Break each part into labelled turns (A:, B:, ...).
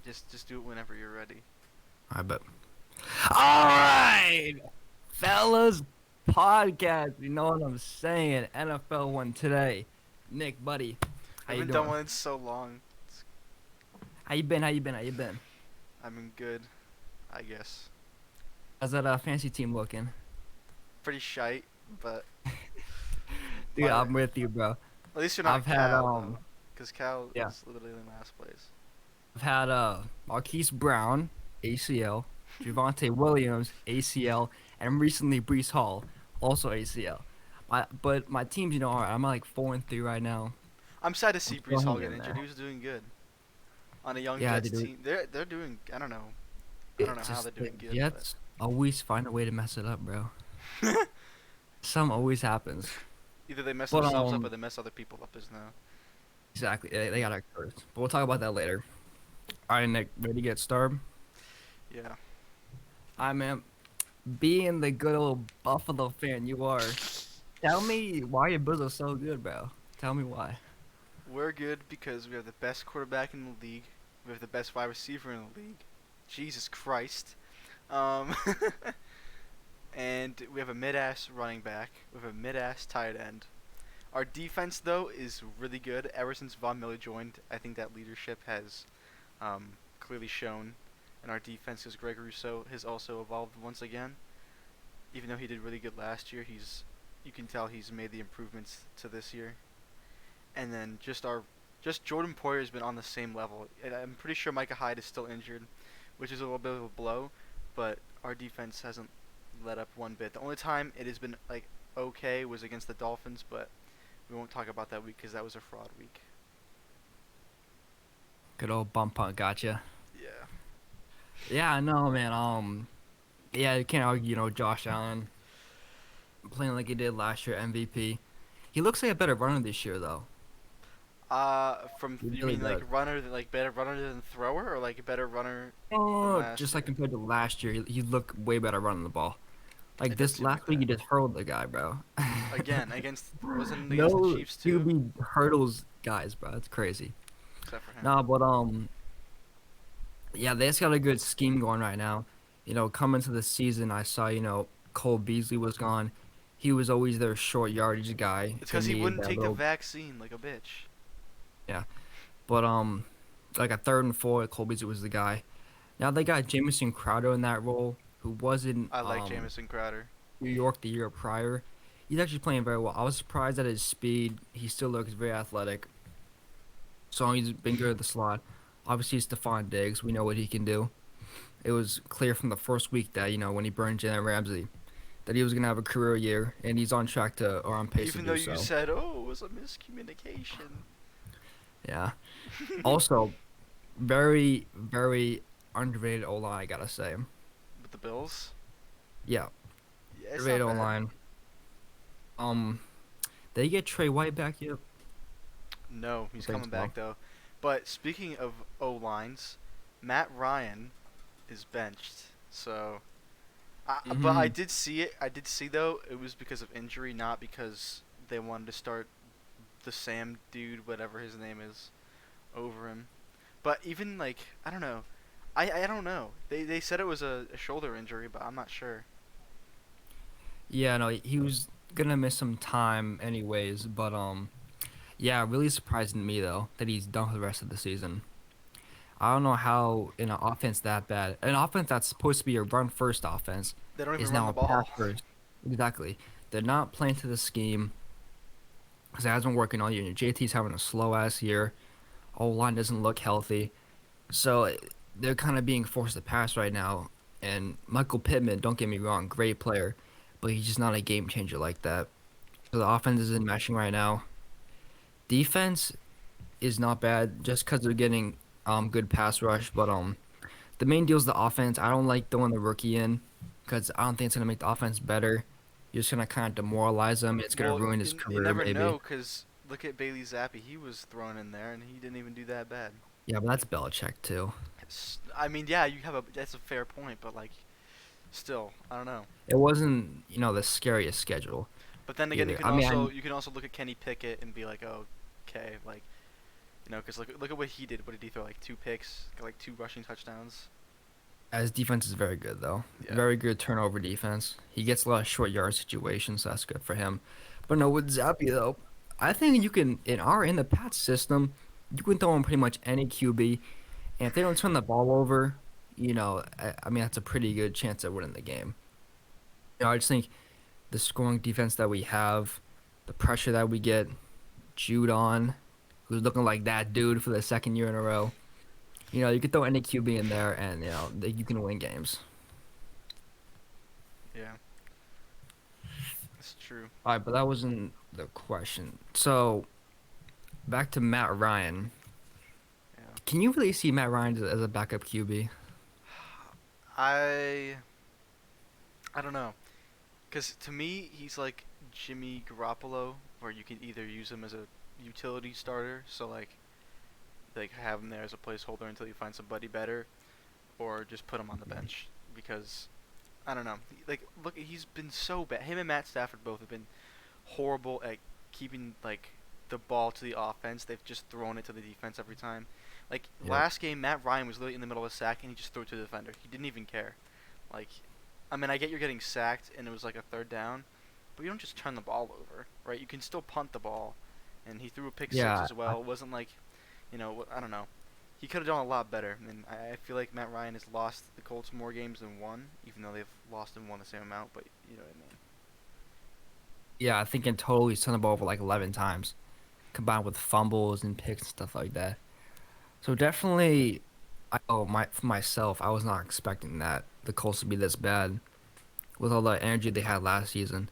A: Just do it whenever you're ready.
B: I bet. All right, fellas, podcast. You know what I'm saying? NFL one today. Nick, buddy,
A: I
B: how you
A: haven't done
B: doing?
A: one in so long.
B: How you been? How you been? How you been?
A: I've been good, I guess.
B: How's that fancy team looking?
A: Pretty shite, but
B: Dude,
A: my
B: I'm with you, bro.
A: at least you're not
B: I've had
A: Cal though, because Cal
B: yeah,
A: is literally in last place.
B: I've had Marquise Brown, ACL, Javante Williams, ACL, and recently Brees Hall, also ACL. But my teams, I'm like 4-3 right now.
A: I'm sad to
B: I'm
A: see
B: still
A: Brees Hall
B: hanging
A: get
B: in
A: injured. He
B: there.
A: was doing good on a young
B: Yeah,
A: Jets
B: dude.
A: team. They're doing. I don't know. I don't know
B: It's
A: how they're
B: just the
A: doing good, but
B: Jets always find a way to mess it up, bro. Some always happens.
A: either they mess
B: But
A: themselves up or they mess other people up. Is now.
B: exactly, they got a curse. But we'll talk about that later. All right, Nick, ready to get started?
A: Yeah,
B: I man, being the good old Buffalo fan you are, tell me why your Bills are so good, bro. Tell me why.
A: we're good because we have the best quarterback in the league. We have the best wide receiver in the league. Jesus Christ. Um, and we have a mid-ass running back. We have a mid-ass tight end. Our defense, though, is really good. Ever since Von Miller joined, I think that leadership has clearly shown in our defense because Greg Rousseau has also evolved once again. Even though he did really good last year, you can tell he's made the improvements to this year. And then just Jordan Poyer has been on the same level. And I'm pretty sure Micah Hyde is still injured, which is a little bit of a blow, but our defense hasn't let up one bit. The only time it has been like okay was against the Dolphins, but we won't talk about that week because that was a fraud week.
B: Good old bump punt, gotcha.
A: Yeah.
B: Yeah, I know, man. Yeah, you can't argue. Josh Allen playing like he did last year, MVP. He looks like a better runner this year, though.
A: From
B: He
A: you
B: really
A: mean
B: does.
A: like runner, like better runner than thrower, or like a better runner than
B: Oh,
A: last
B: just like
A: year?
B: compared to last year, he looked way better running the ball.
A: It
B: Like
A: does
B: this
A: seem like
B: last week, he
A: that.
B: just hurled the guy, bro.
A: Again, against wasn't it against the
B: No
A: Chiefs too,
B: QB hurdles guys, bro. It's crazy.
A: except for him.
B: Nah, but yeah, they just got a good scheme going right now. Coming to the season, I saw Cole Beasley was gone. He was always their short yardage guy.
A: It's
B: They
A: because he
B: needed
A: wouldn't
B: that
A: take the
B: little,
A: vaccine like a bitch.
B: yeah. But like a third and four, Cole Beasley was the guy. Now they got Jamison Crowder in that role, who was in
A: I like Jamison Crowder.
B: New York the year prior. He's actually playing very well. I was surprised at his speed. He still looks very athletic. So he's been good at the slot. Obviously, Stephon Diggs. We know what he can do. It was clear from the first week that when he burned Jalen Ramsey that he was gonna have a career year, and he's on track to or on pace to
A: Even though
B: do
A: you
B: so.
A: said, "Oh, it was a miscommunication."
B: Yeah. Also, very very underrated O line. I gotta say.
A: With the Bills,
B: Yeah,
A: yeah, it's
B: underrated
A: not
B: O
A: bad.
B: line. Um, they get Trey White back yet?
A: No,
B: I
A: he's
B: think
A: coming
B: so.
A: back though. But speaking of O lines, Matt Ryan is benched. So, but I
B: Hmm.
A: did see it. I did see though it was because of injury, not because they wanted to start the Sam dude, whatever his name is, over him. But even like I don't know, I don't know. They said it was a shoulder injury, but I'm not sure.
B: Yeah, no, he was gonna miss some time anyways, but yeah, really surprising me though that he's done for the rest of the season. I don't know how in an offense that bad, an offense that's supposed to be a run first offense,
A: They don't even
B: is
A: run
B: now
A: the
B: a pass
A: ball.
B: first. Exactly. They're not playing to the scheme because it hasn't been working all year. JT's having a slow ass year. O line doesn't look healthy, so they're kind of being forced to pass right now. And Michael Pittman, don't get me wrong, great player, but he's just not a game changer like that. So the offense isn't meshing right now. Defense is not bad just because they're getting good pass rush, but the main deal is the offense. I don't like throwing the rookie in because I don't think it's gonna make the offense better. You're just gonna kind of demoralize him. It's gonna
A: Well,
B: ruin his
A: you
B: career
A: never
B: maybe.
A: know, cause look at Bailey Zappi. He was thrown in there, and he didn't even do that bad.
B: Yeah, but that's Belichick too.
A: I mean, yeah, you have a that's a fair point, but like, still, I don't know.
B: It wasn't the scariest schedule
A: But then again,
B: either. I mean,
A: you can also look at Kenny Pickett and be like, oh, okay, like You know, because look at what he did. What did he throw? Like 2 picks, got like 2 rushing touchdowns.
B: His defense is very good though.
A: Yeah.
B: Very good turnover defense. He gets a lot of short yard situations, so that's good for him. But no, with Zappy though, I think you can in the Pats system, you can throw in pretty much any QB, and if they don't turn the ball over, I mean that's a pretty good chance of winning the game. I just think the scoring defense that we have, the pressure that we get, Judon, who's looking like that dude for the second year in a row. You can throw any QB in there, and you can win games.
A: Yeah. That's true.
B: All right, but that wasn't the question. So back to Matt Ryan.
A: Yeah.
B: Can you really see Matt Ryan as a backup QB?
A: I I don't know. Because to me, he's like Jimmy Garoppolo, where you can either use him as a utility starter, so like have him there as a placeholder until you find somebody better, or just put him on the bench. Because I don't know. Like look, he's been so bad. Him and Matt Stafford both have been horrible at keeping like the ball to the offense. They've just thrown it to the defense every time. Like
B: Yep.
A: last game, Matt Ryan was literally in the middle of a sack and he just threw it to the defender. He didn't even care. Like, I mean, I get you're getting sacked and it was like a third down, but you don't just turn the ball over, right? You can still punt the ball, and he threw a pick six
B: Yeah,
A: as well. It wasn't like, I don't know. He could have done a lot better, and I feel like Matt Ryan has lost the Colts more games than won, even though they've lost and won the same amount. But you know what I mean?
B: yeah. I think in total he's turned the ball over like 11 times, combined with fumbles and picks and stuff like that. So definitely, for myself, I was not expecting that the Colts would be this bad with all the energy they had last season.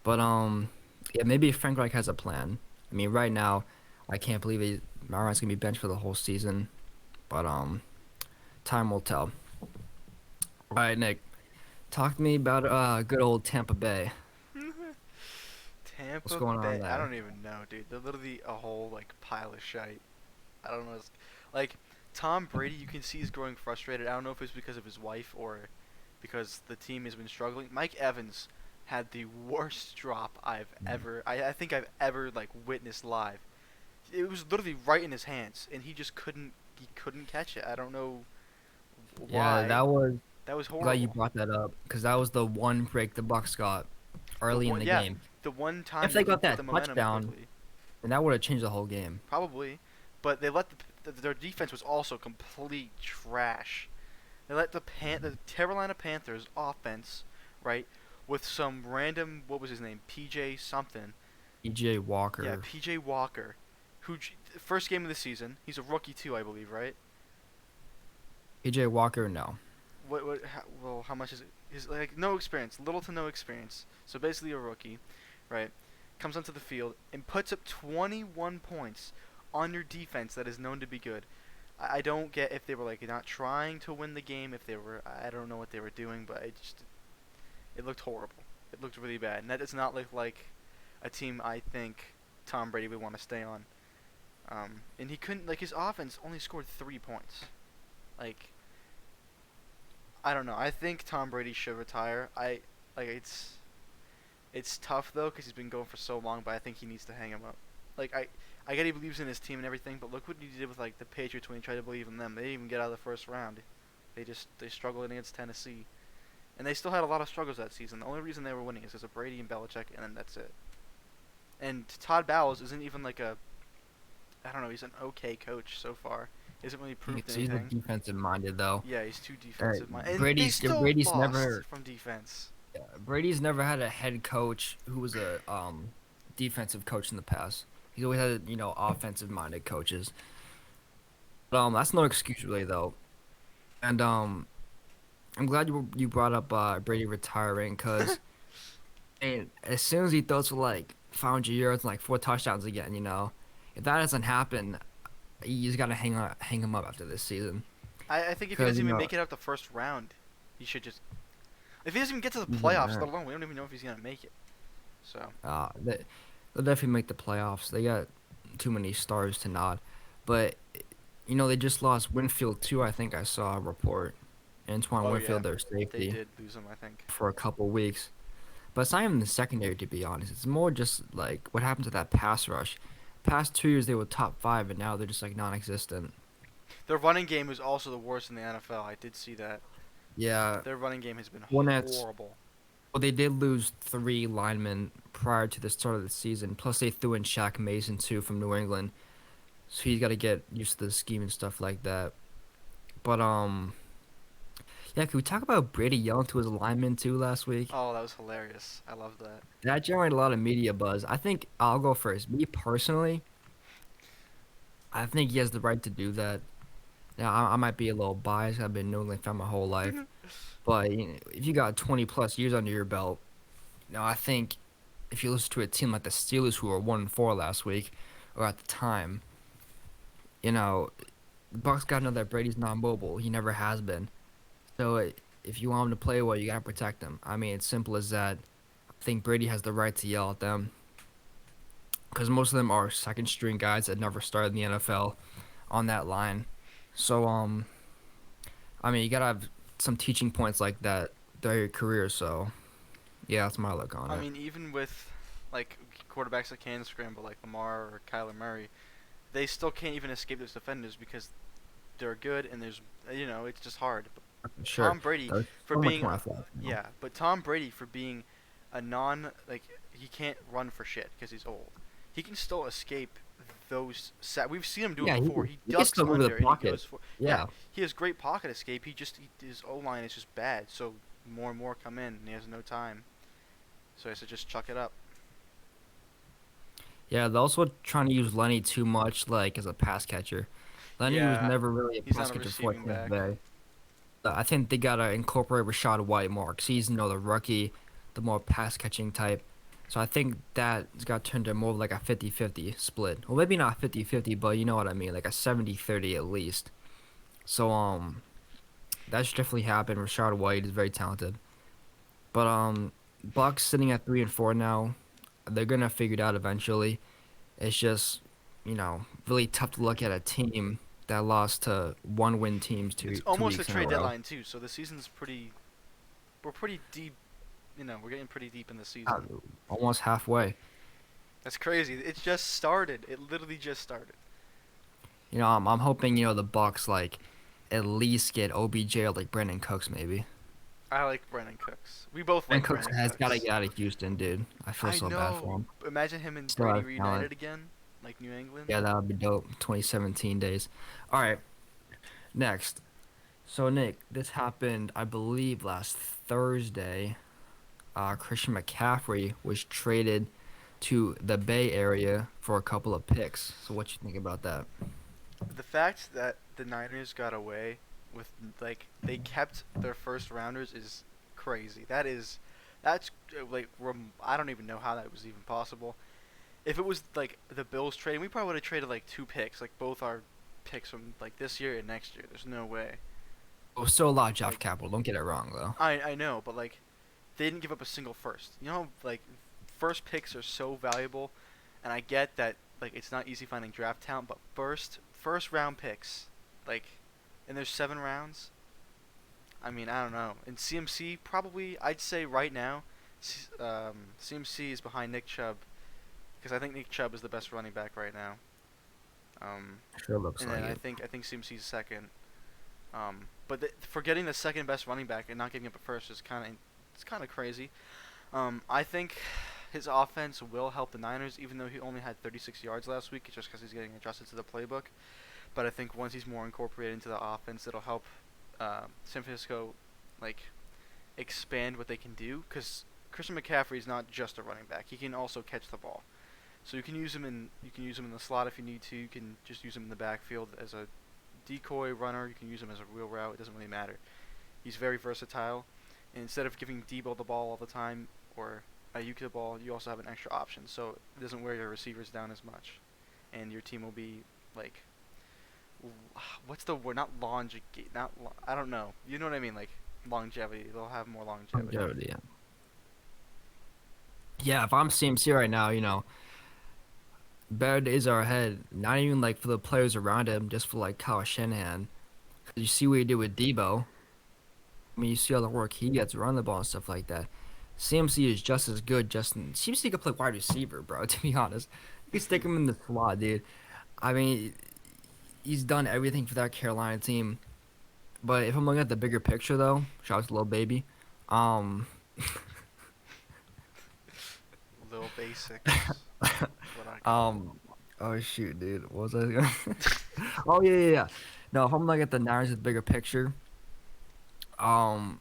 B: But yeah, maybe Frank Reich has a plan. I mean, right now, I can't believe Matt Ryan's gonna be benched for the whole season. But time will tell. All right, Nick, talk to me about good old Tampa Bay. What's
A: Tampa
B: going on
A: Bay. I
B: there?
A: don't even know, dude. They're literally a whole like pile of shite. I don't know. Like Tom Brady, you can see he's growing frustrated. I don't know if it's because of his wife or because the team has been struggling. Mike Evans had the worst drop I think I've ever like witnessed live. It was literally right in his hands, and he couldn't catch it. I don't know
B: Yeah,
A: why.
B: that was
A: That was
B: glad you
A: horrible.
B: brought that up because that was the one break the Bucks got
A: The
B: early in
A: one,
B: the
A: yeah,
B: game.
A: the one
B: If
A: time
B: they
A: they could
B: got
A: get
B: that
A: the momentum
B: touchdown,
A: quickly.
B: then that would have changed the whole game.
A: Probably, but they let their defense was also complete trash. They let the Carolina Panthers offense, right, with some random what was his name, PJ something.
B: EJ
A: Yeah,
B: Walker,
A: PJ Walker, first game of the season. He's a rookie too, I believe, right?
B: EJ Walker, no.
A: How much is it? He's like no experience, little to no experience. So basically a rookie, right? Comes onto the field and puts up 21 points on your defense that is known to be good. I don't get if they were like not trying to win the game, if they were I don't know what they were doing, but it looked horrible. It looked really bad, and that does not look like a team I think Tom Brady would want to stay on. And he couldn't like his offense only scored 3 points. Like I don't know. I think Tom Brady should retire. I like it's tough though because he's been going for so long, but I think he needs to hang him up. Like I get he believes in his team and everything, but look what he did with like the Patriots when he tried to believe in them. They didn't even get out of the first round. They struggled against Tennessee, and they still had a lot of struggles that season. The only reason they were winning is because of Brady and Belichick, and then that's it. And Todd Bowles isn't even like a I don't know. He's an okay coach so far. He hasn't really proved
B: He's a
A: anything.
B: defensive minded though.
A: Yeah, he's too defensive minded, and they
B: Brady's
A: still
B: Brady's
A: lost
B: never
A: from defense.
B: Brady's never had a head coach who was a defensive coach in the past. He's always had offensive minded coaches. But that's no excuse really though. And I'm glad you brought up Brady retiring because as soon as he throws for like 500 yards and like 4 touchdowns again, if that doesn't happen, you just gotta hang him up after this season.
A: I think if he
B: Because
A: doesn't even make it out the first round, he should just. If he doesn't even get to the
B: even
A: playoffs,
B: that,
A: let alone we don't even know if he's gonna make it. So
B: they'll definitely make the playoffs. They got too many stars to nod, but they just lost Winfield too. I think I saw a report. Antoine
A: oh yeah,
B: Winfield, their
A: they
B: safety,
A: did lose him. I think.
B: for a couple weeks. But it's not even the secondary, to be honest. It's more just like what happened to that pass rush. Past 2 years they were top 5, and now they're just like non-existent.
A: Their running game is also the worst in the NFL. I did see that.
B: Yeah,
A: Their running game has been
B: one that's
A: horrible.
B: well, they did lose 3 linemen prior to the start of the season. Plus, they threw in Shaq Mason too from New England, so he's got to get used to the scheme and stuff like that. But yeah, can we talk about Brady yelling to his linemen too last week?
A: Oh, that was hilarious. I love that.
B: That generated a lot of media buzz. I think I'll go first. Me personally, I think he has the right to do that. Now, I might be a little biased. I've been a New England fan my whole life, but if you got 20 plus years under your belt, I think if you listen to a team like the Steelers, who were 1-4 last week, or at the time, you know, the Bucks got to know that Brady's not mobile. He never has been. So if you want him to play well, you gotta protect him. I mean, it's simple as that. I think Brady has the right to yell at them because most of them are second string guys that never started in the NFL on that line. So I mean, you gotta have some teaching points like that throughout your career. So yeah, that's my look on
A: I
B: it.
A: mean, even with like quarterbacks that can scramble, like Lamar or Kyler Murray, they still can't even escape those defenders because they're good and there's it's just hard. But
B: Sure,
A: Tom Brady
B: there's
A: for
B: so much
A: being
B: more athletic now.
A: yeah, but Tom Brady for being a non like he can't run for shit because he's old. He can still escape those we've seen him do it
B: Yeah,
A: before. He
B: he can
A: ducks
B: still move the
A: under and he
B: pocket.
A: goes for yeah.
B: Yeah,
A: He has great pocket escape. His O line is just bad. So more and more come in and he has no time. So I said just chuck it up.
B: yeah. They're also trying to use Lenny too much, like as a pass catcher. Lenny was
A: Yeah,
B: never really a
A: he's
B: pass
A: not a
B: catcher for
A: receiving
B: Tampa
A: back.
B: Bay. I think they gotta incorporate Rashad White more 'cause he's the rookie, the more pass catching type. So I think that's got turned to more of like a 50-50 split. Well, maybe not 50-50, but you know what I mean, like a 70-30 at least. So that should definitely happen. Rashad White is very talented. But Bucks sitting at 3-4 now. They're gonna figure it out eventually. It's just, really tough to look at a team that lost to one-win teams
A: It's
B: two
A: almost the
B: weeks in a
A: trade
B: row.
A: deadline too, so the season's pretty. We're pretty deep. We're getting pretty deep in the
B: Uh,
A: season.
B: Almost halfway.
A: That's crazy. It just started. It literally just started.
B: I'm hoping the Bucks like at least get OBJ or like Brandon Cooks maybe.
A: I like Brandon Cooks. We both
B: Brandon
A: like
B: Cooks
A: Brandon
B: has got to
A: Cooks.
B: get out of Houston, dude. I feel
A: I
B: so bad for
A: know.
B: him.
A: Imagine him and
B: Still
A: Brady
B: has talent.
A: reunited again, like New England.
B: Yeah, that would be dope. 2017 days. All right, next. So Nick, this happened, I believe, last Thursday. Christian McCaffrey was traded to the Bay Area for a couple of picks. So what you think about that?
A: The fact that the Niners got away with like they kept their first rounders is crazy. That's like I don't even know how that was even possible. If it was like the Bills trading, we probably would have traded like 2 picks, like both our picks from like this year and next year. There's no way.
B: Oh, still a lot of draft
A: Like
B: capital. Don't get it wrong though.
A: I know, but like they didn't give up a single first. Like first picks are so valuable, and I get that like it's not easy finding draft talent, but first round picks, like, and there's 7 rounds. I mean, I don't know. In CMC, probably I'd say right now, CMC is behind Nick Chubb because I think Nick Chubb is the best running back right now. Um,
B: Sure looks
A: and
B: like
A: then I
B: it.
A: think I think CMC is second. But for getting the second best running back and not giving up a first is kind of crazy. I think his offense will help the Niners, even though he only had 36 yards last week, just because he's getting adjusted to the playbook. But I think once he's more incorporated into the offense, it'll help San Francisco like expand what they can do. Because Christian McCaffrey is not just a running back; he can also catch the ball. So you can use him in the slot if you need to. You can just use him in the backfield as a decoy runner. You can use him as a wheel route. It doesn't really matter. He's very versatile. And instead of giving Debo the ball all the time or Ayuk the ball, you also have an extra option. So it doesn't wear your receivers down as much, and your team will be like, what's the word? Not longevity. I don't know. You know what I mean? Like longevity. They'll have more longevity.
B: Longevity, yeah. Yeah, if I'm CMC right now, better days are ahead. Not even like for the players around him, just for like Kyle Shanahan. 'Cause you see what he did with Debo. I mean, you see all the work he gets around the ball and stuff like that. CMC is just as good. CMC could play wide receiver, bro. To be honest, You stick him in the slot, dude. I mean, he's done everything for that Carolina team. But if I'm looking at the bigger picture, though, shout out to little baby. Um,
A: Little basics. That's what I call him.
B: um, oh shoot, dude, what was I gonna? Oh yeah, yeah, yeah. No, if I'm looking at the Niners with the bigger picture, um,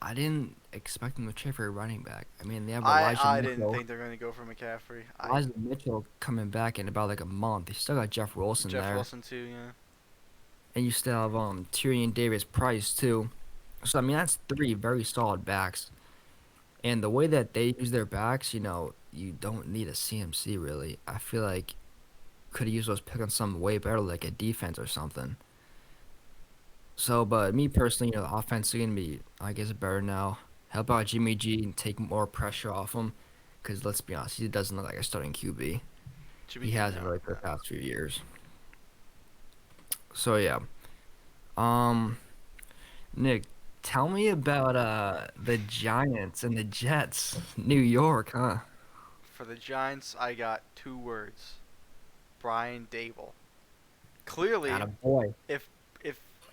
B: I didn't expect them to trade for a running back. I mean, they have Elijah
A: I didn't
B: Mitchell.
A: think they're gonna go for McCaffrey.
B: Elijah Mitchell coming back in about like a month. You still got Jeff Wilson
A: Jeff
B: there,
A: Wilson too. Yeah.
B: and you still have Tyrion Davis Price too. So I mean, that's three very solid backs. And the way that they use their backs, you don't need a CMC really. I feel like could have used those picks on something way better, like a defense or something. So, but me personally, the offense is gonna be, I guess, better now. Help out Jimmy G and take more pressure off him, because let's be honest, he doesn't look like a starting QB.
A: Jimmy
B: He
A: G.
B: hasn't
A: No,
B: really for
A: no.
B: the past few years. So yeah, um, Nick, tell me about the Giants and the Jets, New York, huh?
A: For the Giants, I got two words: Brian Dable. Clearly,
B: Atta boy.
A: if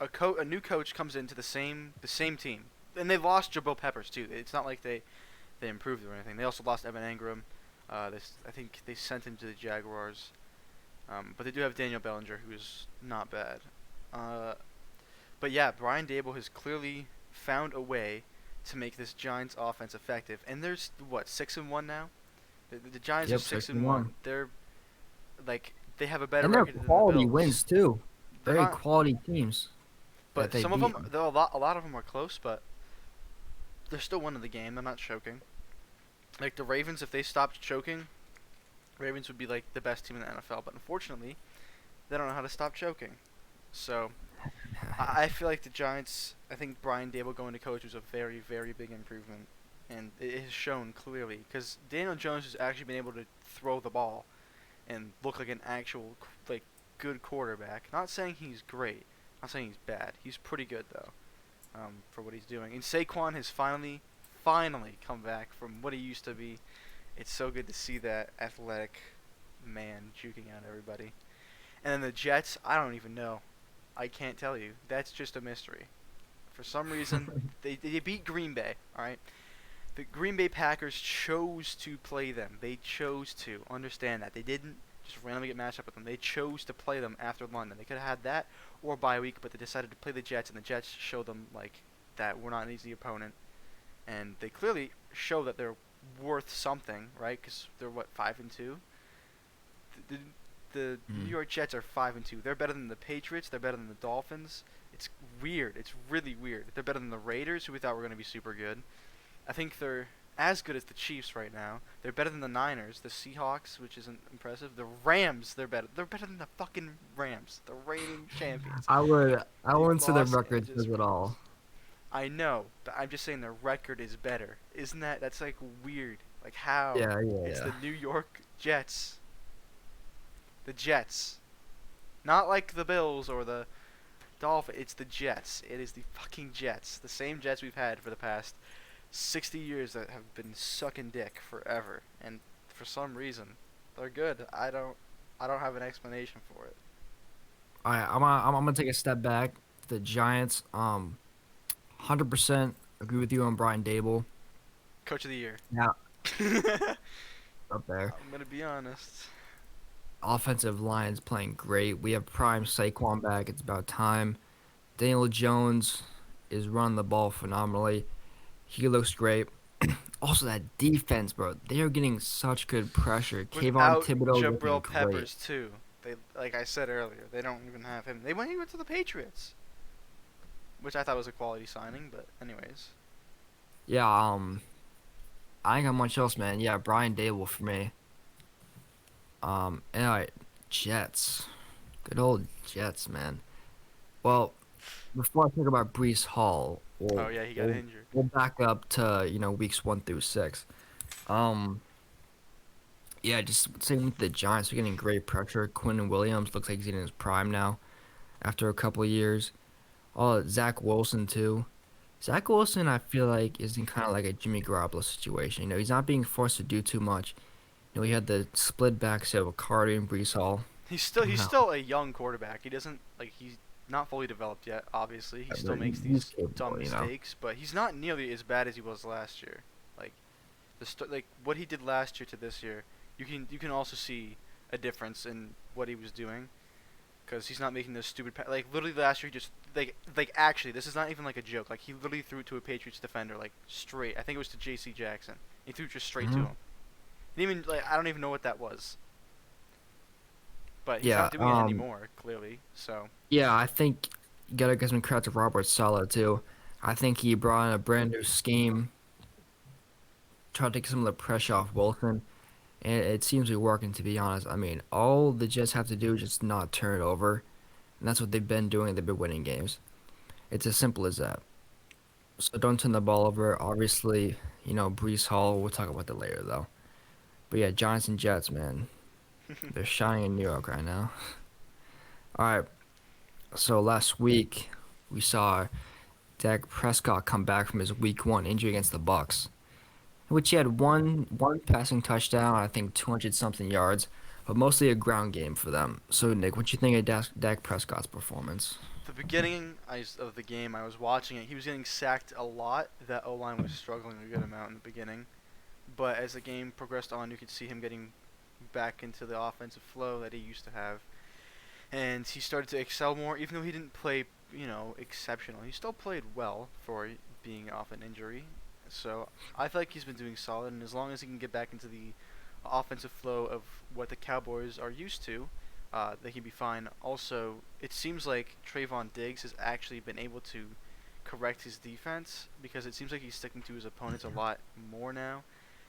A: a new coach comes into the same team, and they've lost Jabril Peppers too. It's not like they improved or anything. They also lost Evan Engram. I think they sent him to the Jaguars. But they do have Daniel Bellinger, who is not bad. Uh, but yeah, Brian Dable has clearly found a way to make this Giants offense effective. And there's what 6-1 now. The Giants are
B: Yep,
A: six
B: six
A: and
B: and
A: one.
B: one.
A: They're like they have a better
B: And they're
A: record than the
B: quality
A: Bills.
B: wins too.
A: They're
B: Very
A: not,
B: quality teams that
A: but
B: they
A: some of
B: beat.
A: them, though a lot of them are close, but they're still winning the game. They're not choking. Like the Ravens, if they stopped choking, Ravens would be like the best team in the NFL. But unfortunately, they don't know how to stop choking. So I feel like the Giants. I think Brian Dable going to coach was a very, very big improvement, and it has shown clearly because Daniel Jones has actually been able to throw the ball and look like an actual like good quarterback. Not saying he's great. Not saying he's bad. He's pretty good though, for what he's doing. And Saquon has finally come back from what he used to be. It's so good to see that athletic man juking out everybody. And then the Jets, I don't even know. I can't tell you. That's just a mystery. For some reason, they beat Green Bay. All right, the Green Bay Packers chose to play them. They chose to understand that they didn't just randomly get matched up with them. They chose to play them after London. They could have had that or bye week, but they decided to play the Jets, and the Jets showed them like that we're not an easy opponent, and they clearly show that they're worth something, right? Because they're what 5-2. The, the New
B: Mm.
A: York Jets are 5-2. They're better than the Patriots. They're better than the Dolphins. It's weird. It's really weird. They're better than the Raiders, who we thought were going to be super good. I think they're as good as the Chiefs right now. They're better than the Niners, the Seahawks, which isn't impressive. The Rams, they're better. They're better than the fucking Rams, the reigning champions.
B: I
A: The
B: wouldn't say the
A: Los
B: record
A: Angeles
B: says it
A: Rams.
B: all.
A: I know, but I'm just saying their record is better. Isn't that's like weird? Like how?
B: Yeah, yeah,
A: It's
B: yeah.
A: the New York Jets. The Jets. Not like the Bills or the Dolphins. It's the Jets. It is the fucking Jets. The same Jets we've had for the past 60 years that have been sucking dick forever. And for some reason, they're good. I don't have an explanation for it.
B: All right, I'm gonna take a step back. The Giants, 100% agree with you on Brian Dable.
A: Coach of the year.
B: Yeah,
A: I'm
B: up there.
A: gonna be honest.
B: Offensive line's playing great. We have prime Saquon back. It's about time. Daniel Jones is running the ball phenomenally. He looks great. Also, that defense, bro. They are getting such good pressure. Kayvon
A: Without
B: Thibodeau looking
A: Jabril
B: great.
A: Peppers too. They like I said earlier, they don't even have him. He went to the Patriots, which I thought was a quality signing. But anyways,
B: Yeah, I ain't got much else, man. Yeah, Brian Dable for me. And all right, Jets. Good old Jets, man. Well, before I talk about Brees Hall,
A: oh
B: we'll,
A: yeah, he got
B: we'll,
A: injured.
B: we'll back up to, weeks 1 through 6. Um, yeah, just same with the Giants. We're getting great pressure. Quinn Williams looks like he's in his prime now after a couple of years. Oh, Zach Wilson, too. Zach Wilson, I feel like, is in kind of like a Jimmy Garoppolo situation. He's not being forced to do too much. he had the split backs of Carter and Brees Hall.
A: He's
B: No,
A: still a young quarterback. He doesn't like he's not fully developed yet. Obviously, he still
B: but
A: makes
B: he's
A: these dumb
B: capable.
A: mistakes, but he's not nearly as bad as he was last year. Like like what he did last year to this year, you can also see a difference in what he was doing because he's not making those stupid like literally last year he just like actually this is not even like a joke. Like he literally threw it to a Patriots defender like straight. I think it was to J.C. Jackson. He threw it just straight to
B: Hmm.
A: him. He didn't even like I don't even know what that was. But he's
B: Yeah,
A: not doing it anymore, clearly. So
B: yeah. I think you gotta give some credit to Robert Saleh too. I think he brought in a brand new scheme, tried to take some of the pressure off Wilson, and it seems to be working. To be honest, I mean, all the Jets have to do is just not turn it over, and that's what they've been doing. They've been winning games. It's as simple as that. So don't turn the ball over. Obviously, Brees Hall. We'll talk about that later though. But yeah, Giants and Jets, man, they're shining in New York right now. All right. So last week we saw Dak Prescott come back from his Week 1 injury against the Bucks, in which he had one passing touchdown, I think 200 something yards, but mostly a ground game for them. So Nick, what you think of Dak Prescott's performance?
A: the beginning of the game, I was watching it. He was getting sacked a lot. That O line was struggling a good amount in the beginning, but as the game progressed on, you could see him getting back into the offensive flow that he used to have, and he started to excel more. Even though he didn't play, exceptional, he still played well for being off an injury. So I feel like he's been doing solid, and as long as he can get back into the offensive flow of what the Cowboys are used to, they can be fine. Also, it seems like Trayvon Diggs has actually been able to correct his defense because it seems like he's sticking to his opponents a lot more now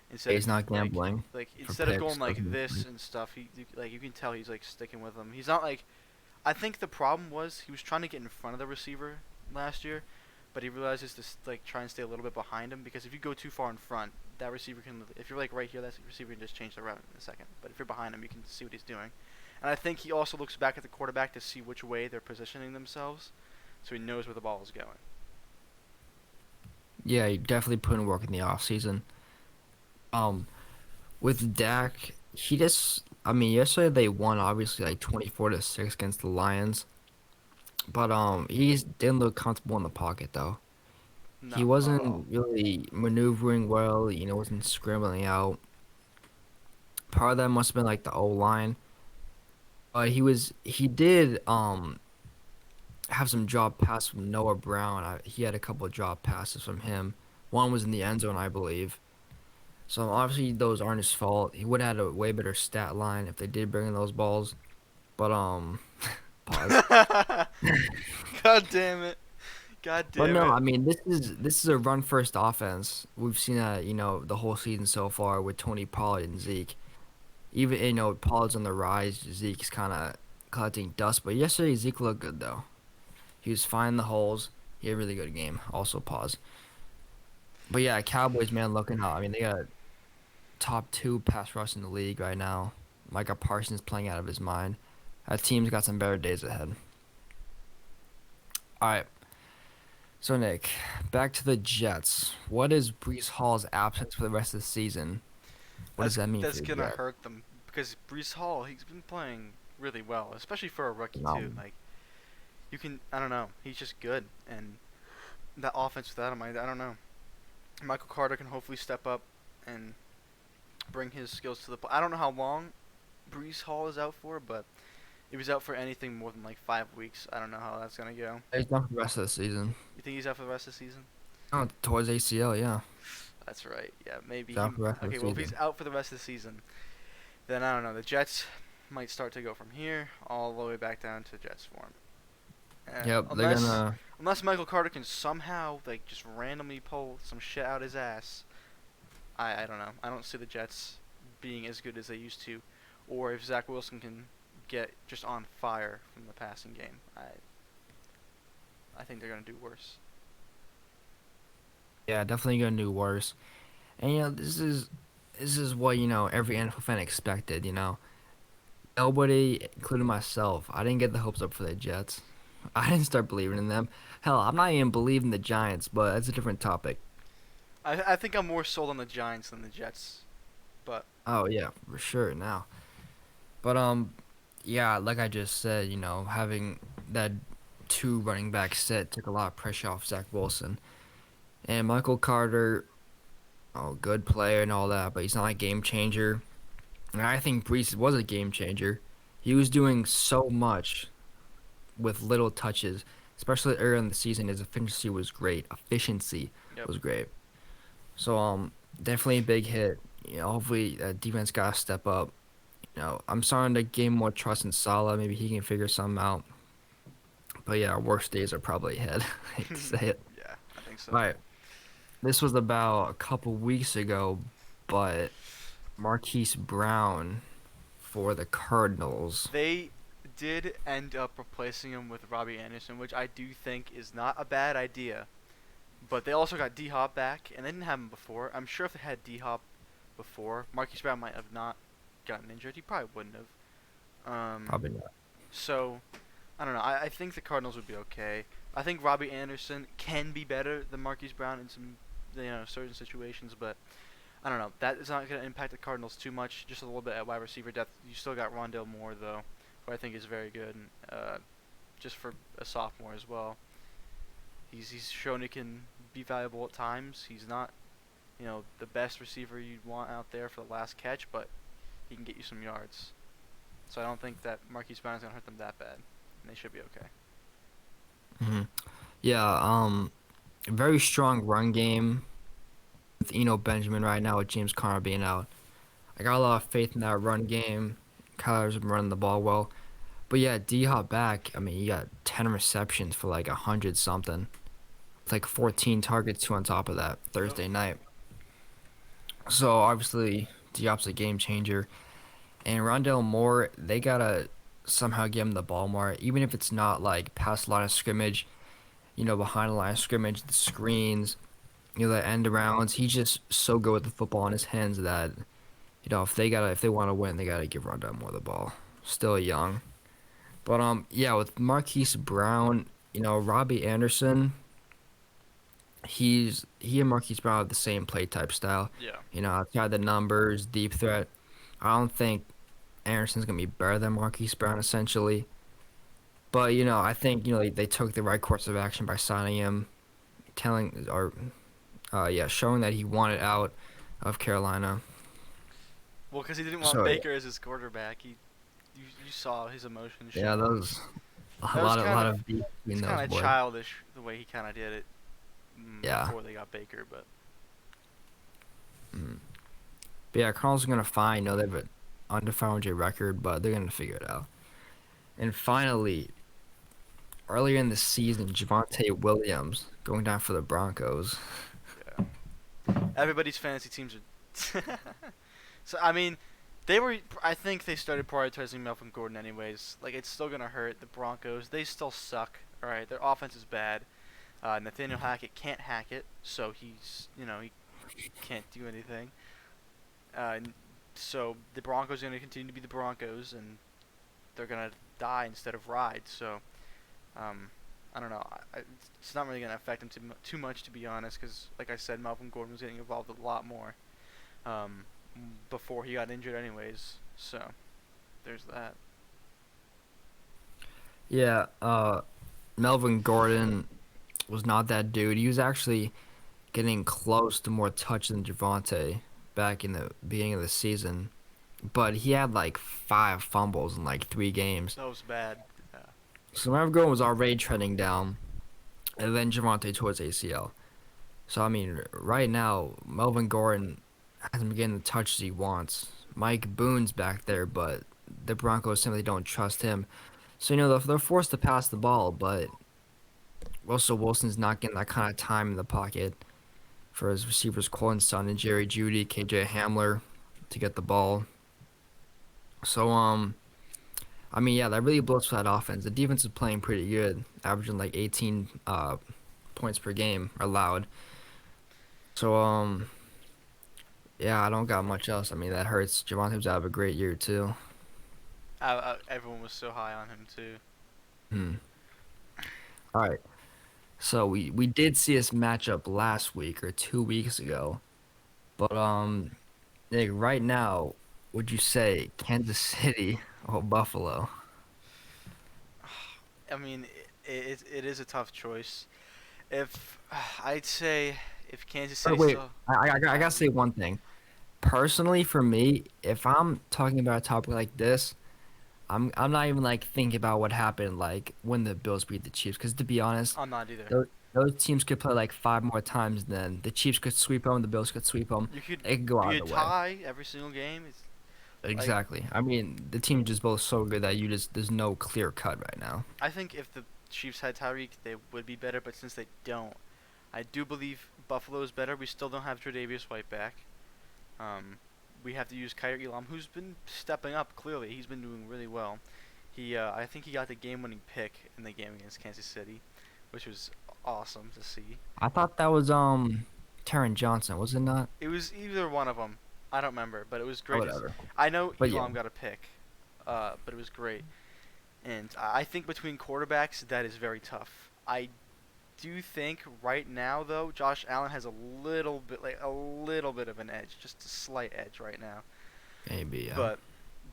A: instead of
B: He's not
A: like
B: gambling for
A: instead of going
B: picks.
A: like this and stuff. Like you can tell he's like sticking with them. He's not like I think the problem was he was trying to get in front of the receiver last year, but he realizes to like try and stay a little bit behind him because if you go too far in front, that receiver can. If you're like right here, that receiver can just change the route in a second. But if you're behind him, you can see what he's doing. And I think he also looks back at the quarterback to see which way they're positioning themselves, so he knows where the ball is going.
B: Yeah, he definitely put in work in the off season. Um, with Dak, he just, I mean, yesterday they won obviously like 24-6 against the Lions, but he didn't look comfortable in the pocket though. He
A: No, not at all.
B: wasn't really maneuvering well, wasn't scrambling out. Part of that must have been like the O line. He did have some drop passes from Noah Brown. He had a couple of drop passes from him. One was in the end zone, I believe. So obviously those aren't his fault. He would have had a way better stat line if they did bring in those balls. But pause.
A: God damn it. God
B: But
A: damn
B: no,
A: it.
B: I mean this is a run first offense. We've seen that, the whole season so far with Tony Pollard and Zeke. Even Pollard's on the rise, Zeke's kind of collecting dust. But yesterday Zeke looked good though. He was finding the holes. He had a really good game. Also pause. But yeah, Cowboys man looking up. I mean they got top two pass rush in the league right now. Micah Parsons playing out of his mind. That team's got some better days ahead. All right. So Nick, back to the Jets. What is Brees Hall's absence for the rest of the season? What does that mean for
A: That's
B: the
A: gonna
B: Jets?
A: hurt them because Brees Hall he's been playing really well, especially for a rookie
B: No.
A: too. Like you can I don't know he's just good and that offense without him I don't know. Michael Carter can hopefully step up and bring his skills to the. I don't know how long Brees Hall is out for, but if he's out for anything more than like 5 weeks, I don't know how that's gonna go.
B: He's done for the rest of the season.
A: You think he's out for the rest of the season?
B: Oh, towards ACL, yeah.
A: That's right. Yeah, maybe
B: He's
A: he.
B: out for the rest of the
A: Okay, well if he's
B: season.
A: out for the rest of the season, then I don't know. The Jets might start to go from here all the way back down to Jets form.
B: Yep, they're
A: Unless
B: gonna.
A: Michael Carter can somehow like just randomly pull some shit out his ass, I don't know. I don't see the Jets being as good as they used to, or if Zach Wilson can get just on fire from the passing game. I think they're gonna do worse.
B: Yeah, definitely gonna do worse. And this is what every NFL fan expected. Nobody, including myself, I didn't get the hopes up for the Jets. I didn't start believing in them. Hell, I'm not even believing the Giants, but that's a different topic.
A: I think I'm more sold on the Giants than the Jets, But
B: Oh yeah, for sure now. But yeah, like I just said, having that two running back set took a lot of pressure off Zach Wilson. And Michael Carter, oh, good player and all that, but he's not a game changer. And I think Brees was a game changer. He was doing so much with little touches, especially early in the season. His efficiency was great. Efficiency
A: yep.
B: was great. So definitely a big hit. Hopefully defense got to step up. I'm starting to gain more trust in Salah. Maybe he can figure something out. But yeah, our worst days are probably ahead. I hate to say it.
A: Yeah, I think so.
B: All right, this was about a couple weeks ago, but Marquise Brown for the Cardinals.
A: They did end up replacing him with Robbie Anderson, which I do think is not a bad idea. But they also got D Hop back, and they didn't have him before. I'm sure if they had D Hop before, Marquise Brown might have not gotten injured. He probably wouldn't have.
B: Probably not.
A: So I don't know. I think the Cardinals would be okay. I think Robbie Anderson can be better than Marquise Brown in some certain situations, but I don't know. That is not going to impact the Cardinals too much. Just a little bit at wide receiver depth. You still got Rondale Moore though, who I think is very good, and, just for a sophomore as well. He's shown he can be valuable at times. He's not the best receiver you'd want out there for the last catch, but he can get you some yards. So I don't think that Marquise Brown is going to hurt them that bad, and they should be okay.
B: hmm Yeah, very strong run game with Benjamin right now with James Conner being out. I got a lot of faith in that run game. Kyler's been running the ball well. But yeah, D Hop back. I mean, he got 10 receptions for like 100 something. It's like 14 targets too on top of that
A: Yep.
B: Thursday night. So obviously, D Hop's a game changer. And Rondell Moore, they gotta somehow give him the ball more, even if it's not like past the line of scrimmage. Behind the line of scrimmage, the screens, the end arounds. He's just so good with the football in his hands that if they want to win, they gotta give Rondell Moore the ball. Still young. But yeah, with Marquise Brown, Robbie Anderson, he and Marquise Brown have the same play type style.
A: Yeah.
B: Outside the numbers, deep threat. I don't think Anderson's gonna be better than Marquise Brown essentially. But I think they took the right course of action by signing him, showing that he wanted out of Carolina.
A: Well, because he didn't want
B: So
A: Baker as his quarterback. You saw his emotions
B: yeah,
A: show.
B: those a
A: That was
B: lot
A: kind of
B: of beef
A: it's
B: between
A: kind
B: those
A: of
B: boys.
A: childish the way he kind of did it
B: Yeah.
A: before they got Baker, but
B: Mm. But yeah, Cardinals are gonna find. They have an under 500 record, but they're gonna figure it out. And finally, earlier in the season, Javonte Williams going down for the Broncos.
A: yeah. Everybody's fantasy teams are. So I mean, they were. I think they started prioritizing Melvin Gordon anyways. Like it's still gonna hurt the Broncos. They still suck. All right, their offense is bad. Nathaniel Hackett can't hack it, so he can't do anything. And so the Broncos are gonna continue to be the Broncos, and they're gonna die instead of ride. So um, I don't know. It's not really gonna affect them too much, to be honest, because like I said, Melvin Gordon was getting involved a lot more. Um, before he got injured anyways. So there's that.
B: Yeah, Melvin Gordon was not that dude. He was actually getting close to more touch than Javonte back in the beginning of the season. But he had like 5 fumbles in like 3 games.
A: That was bad. Yeah.
B: So Melvin Gordon was already trending down, and then Javonte tore his ACL. So I mean, right now Melvin Gordon hasn't been getting the touches he wants. Mike Boone's back there, but the Broncos simply don't trust him. So they're forced to pass the ball, but Russell Wilson's not getting that kind of time in the pocket for his receivers, Colin Sutton and Jerry Judy, KJ Hamler, to get the ball. So I mean, yeah, that really blows for that offense. The defense is playing pretty good, averaging like 18 points per game allowed. So yeah, I don't got much else. I mean, that hurts. Javonte was out of a great year too.
A: Everyone was so high on him too.
B: Hmm. All right. So we did see this matchup last week or 2 weeks ago, but Nick, right now, would you say Kansas City or Buffalo?
A: I mean, it is a tough choice. If I'd say if Kansas
B: Or
A: City
B: wait,
A: still
B: I
A: had
B: gotta say
A: Tyreek,
B: one thing. Personally, for me, if I'm talking about a topic like this, I'm not even like thinking about what happened like when the Bills beat the Chiefs. Because to be honest,
A: I'm not either.
B: those teams could play like five more times. Then the Chiefs could sweep them, the Bills could sweep them.
A: You could
B: It could go
A: be a
B: either way.
A: tie every single game. It's like
B: Exactly. I mean, the team just both so good that you just there's no clear cut right now.
A: I think if the Chiefs had Tyreek, they would be better. But since they don't, I do believe Buffalo is better. We still don't have Tre'Davious White back. Um, we have to use Kyrie Elam, who's been stepping up. Clearly, he's been doing really well. I think he got the game-winning pick in the game against Kansas City, which was awesome to see.
B: I thought that was Taron Johnson, was it not?
A: It was either one of them. I don't remember, but it was
B: Oh,
A: great.
B: whatever.
A: I know
B: But yeah,
A: Elam got a pick, but it was great. And I think between quarterbacks, that is very tough. I do think right now, though, Josh Allen has a little bit of an edge, just a slight edge right now.
B: maybe yeah.
A: But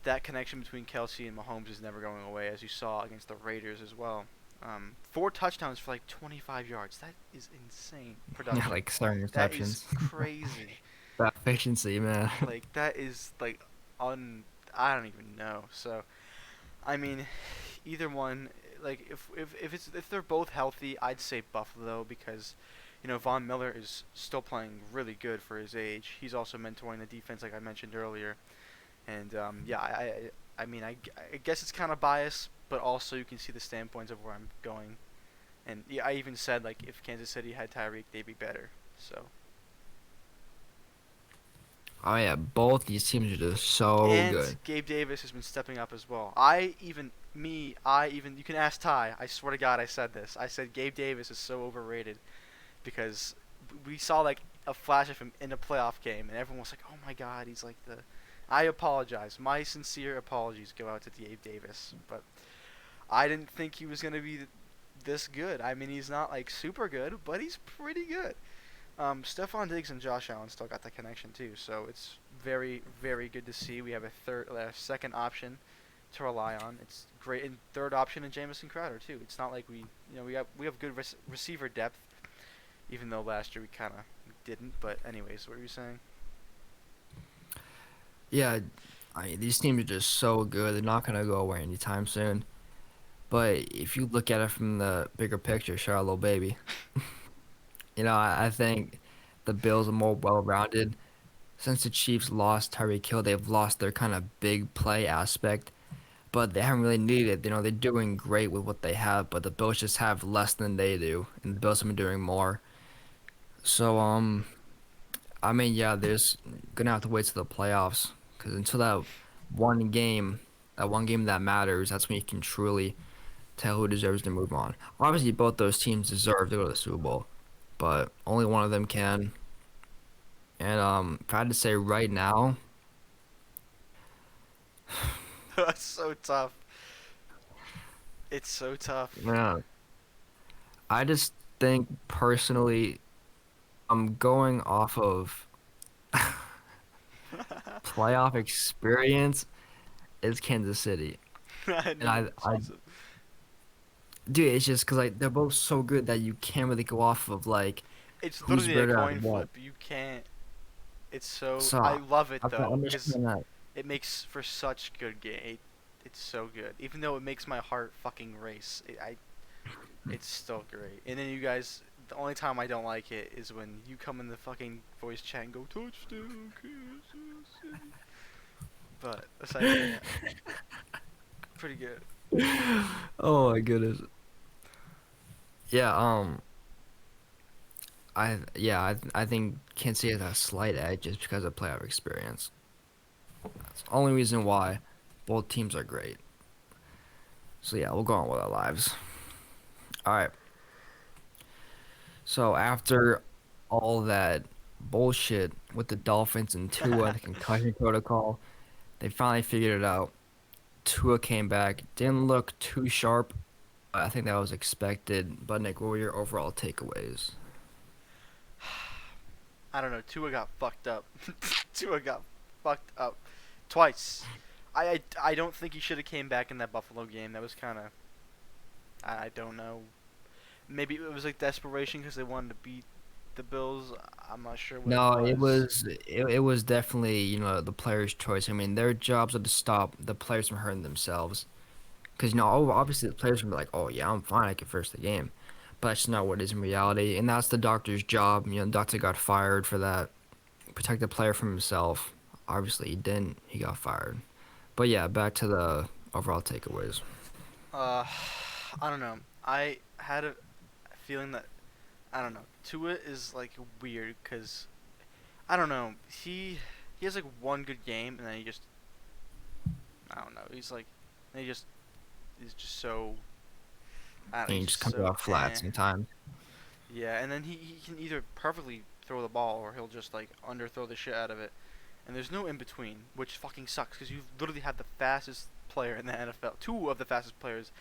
A: that connection between Kelsey and Mahomes is never going away, as you saw against the Raiders as well. 4 touchdowns for like 25 yards. That is insane
B: Yeah,
A: production.
B: like certain
A: That is
B: receptions.
A: crazy.
B: That efficiency, man.
A: Like that is like un. I don't even know. So I mean, either one. Like if they're both healthy, I'd say Buffalo because, Von Miller is still playing really good for his age. He's also mentoring the defense, like I mentioned earlier. And yeah, I mean, I guess it's kind of biased, but also you can see the standpoints of where I'm going. And yeah, I even said like if Kansas City had Tyreek, they'd be better. So
B: Oh yeah, both these teams are just so
A: and
B: good.
A: Gabe Davis has been stepping up as well. I even you can ask Ty. I swear to God, I said this. I said Gabe Davis is so overrated because we saw like a flash of him in a playoff game, and everyone was like, "Oh my God, he's like the." I apologize. My sincere apologies go out to Gabe Davis, but I didn't think he was gonna be this good. I mean, he's not like super good, but he's pretty good. Stephon Diggs and Josh Allen still got that connection too, so it's very, very good to see. We have second option to rely on. It's great, and third option in Jamison Crowder too. It's not like we have good receiver depth, even though last year we kind of didn't. But anyways, what were you saying?
B: Yeah, these teams are just so good. They're not gonna go away anytime soon. But if you look at it from the bigger picture, Charlotte baby, I think the Bills are more well-rounded. Since the Chiefs lost Tyreek Hill, they've lost their kind of big play aspect, but they haven't really needed it. They're doing great with what they have, but the Bills just have less than they do, and the Bills have been doing more. So, I mean, yeah, there's gonna have to wait till the playoffs, because until one game, that one game that matters, that's when you can truly tell who deserves to move on. Obviously, both those teams deserve to go to the Super Bowl, but only one of them can. And if I had to say right now,
A: That's so tough. It's so tough.
B: yeah, I just think personally, I'm going off of playoff experience. It's Kansas City,
A: I
B: and
A: knew this was it.
B: dude, it's just because like they're both so good that you can't really go off of like
A: It's
B: who's
A: literally a
B: better at
A: coin
B: what.
A: flip. You can't. It's so.
B: So
A: I love it
B: I can
A: though, because
B: understand that.
A: it makes for such good game. It's so good. Even though it makes my heart fucking race, it's still great. And then you guys, the only time I don't like it is when you come in the fucking voice chat and go touchdown Kansas City. But aside from that, pretty good.
B: Oh my goodness. Yeah. I think Kansas City has a slight edge just because of playoff experience. That's the only reason why both teams are great. So yeah, we'll go on with our lives. All right. So after all that bullshit with the Dolphins and Tua, the concussion protocol, they finally figured it out. Tua came back, didn't look too sharp. I think that was expected. But Nick, what were your overall takeaways?
A: I don't know. Tua got fucked up. Tua got fucked up twice. I don't think he should have came back in that Buffalo game. That was kind of, I don't know. Maybe it was like desperation because they wanted to beat the Bills. I'm not sure what it
B: No,
A: was.
B: it was definitely, the players' choice. I mean, their jobs are to stop the players from hurting themselves. Because, obviously the players can be like, oh, yeah, I'm fine. I can finish the game. But that's not what it is in reality. And that's the doctor's job. The doctor got fired for that. Protect the player from himself. Obviously, he didn't. He got fired. But yeah, back to the overall takeaways.
A: Uh, I don't know. I had a feeling that I don't know. Tua is like weird because I don't know. He has like one good game and then he just I don't know. He's just so I don't know.
B: And he
A: He's
B: just
A: just
B: comes
A: so
B: out flat sometimes.
A: yeah. And then he can either perfectly throw the ball or he'll just like underthrow the shit out of it. And there's no in between, which fucking sucks because you literally had the fastest player in the NFL, two of the fastest players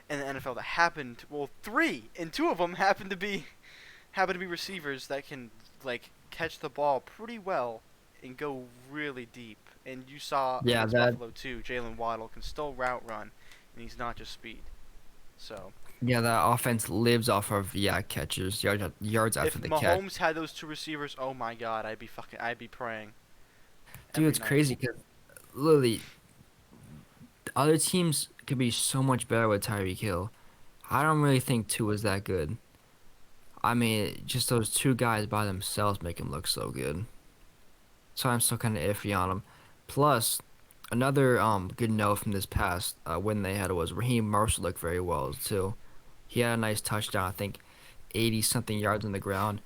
A: in the NFL that happened. Well, three, and two of them happen to be receivers that can like catch the ball pretty well and go really deep. And you saw
B: Yeah,
A: against
B: that
A: Buffalo too, Jalen Waddle can still route run, and he's not just speed. So
B: yeah, that offense lives off of catches, yards
A: if
B: after the catch.
A: Mahomes had those two receivers, oh my God, I'd be praying
B: Dude,
A: every
B: it's
A: night.
B: crazy because literally other teams could be so much better with Tyreek Hill. I don't really think two is that good. I mean, just those two guys by themselves make him look so good. So I'm still kind of iffy on him. Plus, another good note from this past win they had was Raheem Marshall looked very well too. He had a nice touchdown, I think 80 something yards on the ground.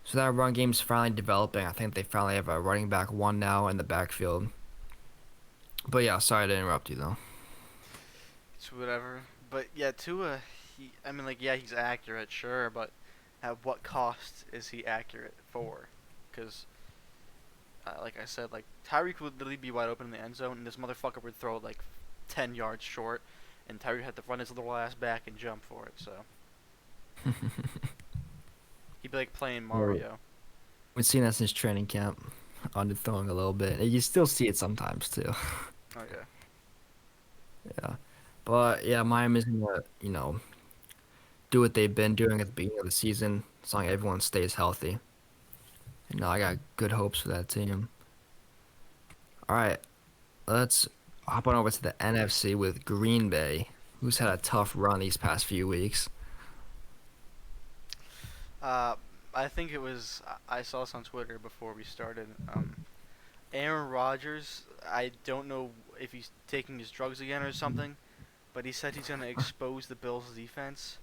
B: So that run game's finally developing. I think they finally have a running back one now in the backfield. But yeah, sorry to interrupt you though.
A: It's whatever. But yeah, Tua, I mean, like, yeah, he's accurate, sure, but at what cost is he accurate for? Because, like I said, like Tyreek would literally be wide open in the end zone, and this motherfucker would throw like 10 yards short, and Tyreek had to run his little ass back and jump for it. So he'd be like playing
B: Well,
A: Mario.
B: we've seen that since training camp, underthrowing a little bit. You still see it sometimes too.
A: Oh yeah.
B: Yeah, but yeah, Miami's gonna do what they've been doing at the beginning of the season, as long as everyone stays healthy. I got good hopes for that team. All right, let's hop on over to the NFC with Green Bay, who's had a tough run these past few weeks.
A: Uh, I think it was I saw this on Twitter before we started. Aaron Rodgers. I don't know if he's taking his drugs again or something, but he said he's gonna expose the Bills' defense.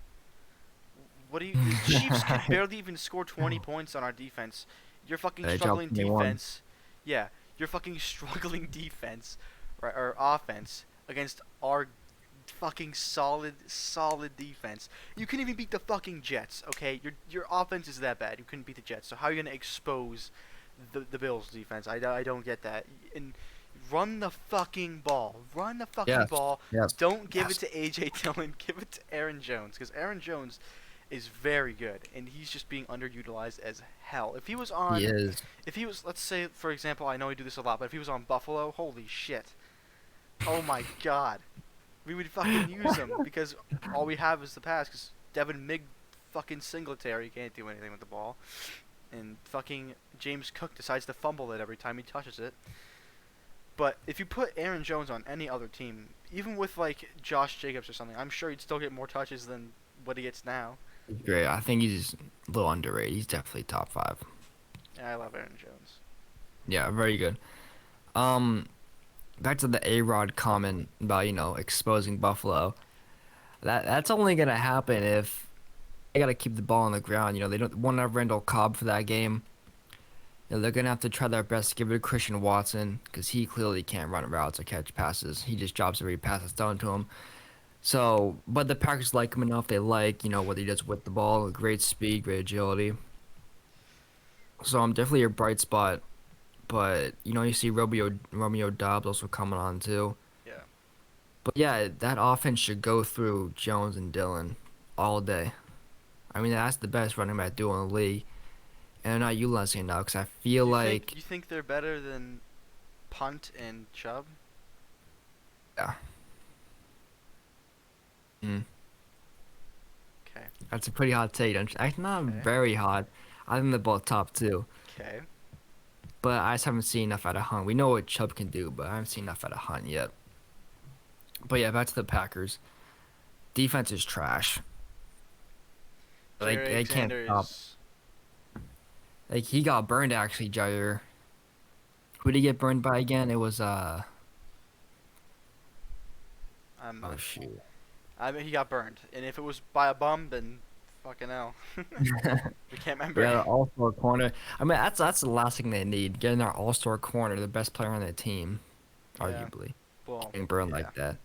A: What do you? The Chiefs could barely even score 20 points on our defense. Your fucking
B: They dropped
A: struggling
B: 21.
A: defense. Yeah, your fucking struggling defense, or offense against our fucking solid defense. You couldn't even beat the fucking Jets. Okay, your offense is that bad. You couldn't beat the Jets. So how are you gonna expose the Bills' defense? I don't get that. And run the fucking ball. Run the fucking
B: Yes,
A: ball.
B: yes,
A: Don't give it
B: yes.
A: to AJ Dillon. Give it to Aaron Jones because Aaron Jones is very good, and he's just being underutilized as hell.
B: He is.
A: If he was, let's say, for example, I know we do this a lot, but if he was on Buffalo, holy shit, oh my god, we would fucking use him because all we have is the pass. Because Devin Mig, fucking Singletary can't do anything with the ball, and fucking James Cook decides to fumble it every time he touches it. But if you put Aaron Jones on any other team, even with like Josh Jacobs or something, I'm sure he'd still get more touches than what he gets now.
B: He's great. I think he's a little underrated. He's definitely top five.
A: Yeah, I love Aaron Jones.
B: Yeah, very good. Um, Back to the A-Rod comment about, exposing Buffalo. That's only gonna happen if they gotta keep the ball on the ground. They don't want to have Randall Cobb for that game. They're gonna have to try their best to give it to Christian Watson because he clearly can't run routes or catch passes. He just drops every pass that's thrown to him. So, but the Packers like him enough. They like, what he does with the ball. Great speed, great agility. So I'm definitely a bright spot. But you see Romeo Dobbs also coming on too.
A: Yeah.
B: But yeah, that offense should go through Jones and Dillon all day. I mean, that's the best running back duo in the league, and they're not utilizing it now because I feel
A: You think
B: like
A: you think they're better than Punt and Chubb.
B: Yeah. Mm.
A: Okay.
B: That's a pretty hot take. Actually, not
A: Okay.
B: very hot. I think they're both top two.
A: Okay.
B: But I just haven't seen enough out of Hunt. We know what Chubb can do, but I haven't seen enough out of Hunt yet. But yeah, back to the Packers. Defense is trash. Like
A: Jerry
B: they can't
A: Alexander
B: stop.
A: is.
B: Like he got burned actually, Jair. Who did he get burned by again? It was
A: I'm.
B: oh shoot.
A: I mean, he got burned, and if it was by a bum, then fucking hell. We can't remember.
B: Yeah, the all-star corner. I mean, that's the last thing they need. Getting their all-star corner, the best player on their team,
A: Yeah.
B: arguably.
A: Well.
B: Getting burned
A: Yeah.
B: like that.